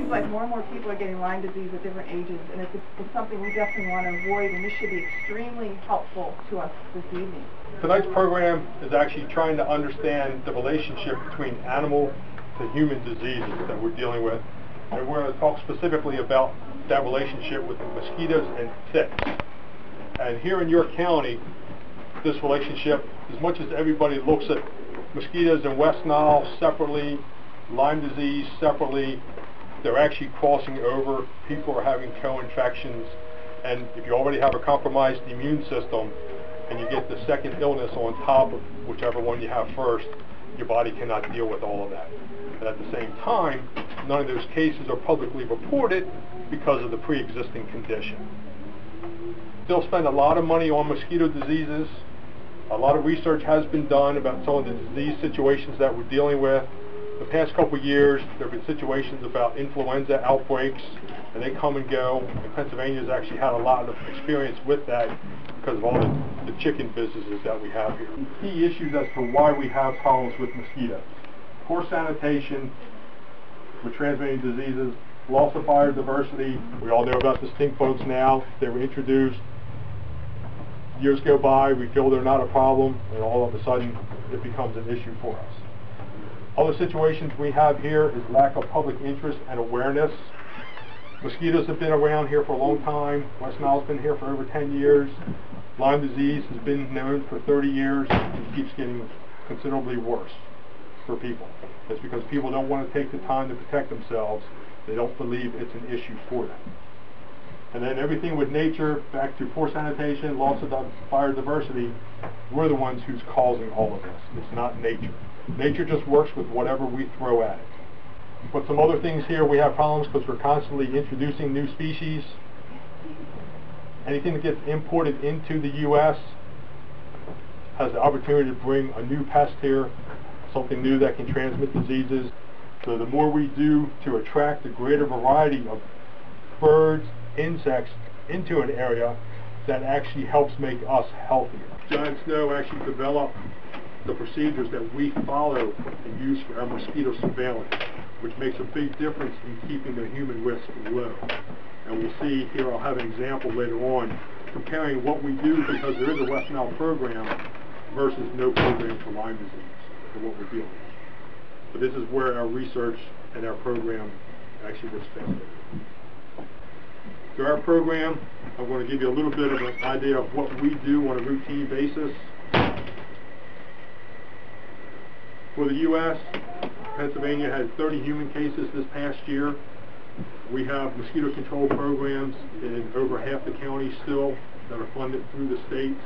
seems like more and more people are getting Lyme disease at different ages, and it's something we definitely want to avoid, and this should be extremely helpful to us this evening. Tonight's program is actually trying to understand the relationship between animal to human diseases that we're dealing with, and we're going to talk specifically about that relationship with mosquitoes and ticks. And here in York County, this relationship, as much as everybody looks at mosquitoes and West Nile separately, Lyme disease separately, they're actually crossing over. People are having co-infections, and if you already have a compromised immune system and you get the second illness on top of whichever one you have first, your body cannot deal with all of that. And at the same time, none of those cases are publicly reported because of the pre-existing condition. They'll spend a lot of money on mosquito diseases. A lot of research has been done about some of the disease situations that we're dealing with. The past couple of years, there have been situations about influenza outbreaks, and they come and go. And Pennsylvania's actually had a lot of experience with that because of all the chicken businesses that we have here. Key issues as to why we have problems with mosquitoes: poor sanitation with transmitting diseases, loss of biodiversity. We all know about the stink bugs now. They were introduced. Years go by, we feel they're not a problem, and all of a sudden it becomes an issue for us. Other situations we have here is lack of public interest and awareness. Mosquitoes have been around here for a long time. West Nile's been here for over 10 years. Lyme disease has been known for 30 years and keeps getting considerably worse for people. It's because people don't want to take the time to protect themselves. They don't believe it's an issue for them. And then everything with nature, back to poor sanitation, loss of biodiversity, we're the ones who's causing all of this. It's not nature. Nature just works with whatever we throw at it. But some other things here, we have problems because we're constantly introducing new species. Anything that gets imported into the U.S. has the opportunity to bring a new pest here, something new that can transmit diseases. So the more we do to attract a greater variety of birds, insects into an area, that actually helps make us healthier. John Snow actually developed the procedures that we follow and use for our mosquito surveillance, which makes a big difference in keeping the human risk low. And we'll see here, I'll have an example later on, comparing what we do because there is a West Nile program versus no program for Lyme disease, for what we're dealing with. But this is where our research and our program actually gets founded. So our program, I'm going to give you a little bit of an idea of what we do on a routine basis. For the U.S., Pennsylvania had 30 human cases this past year. We have mosquito control programs in over half the counties still that are funded through the state.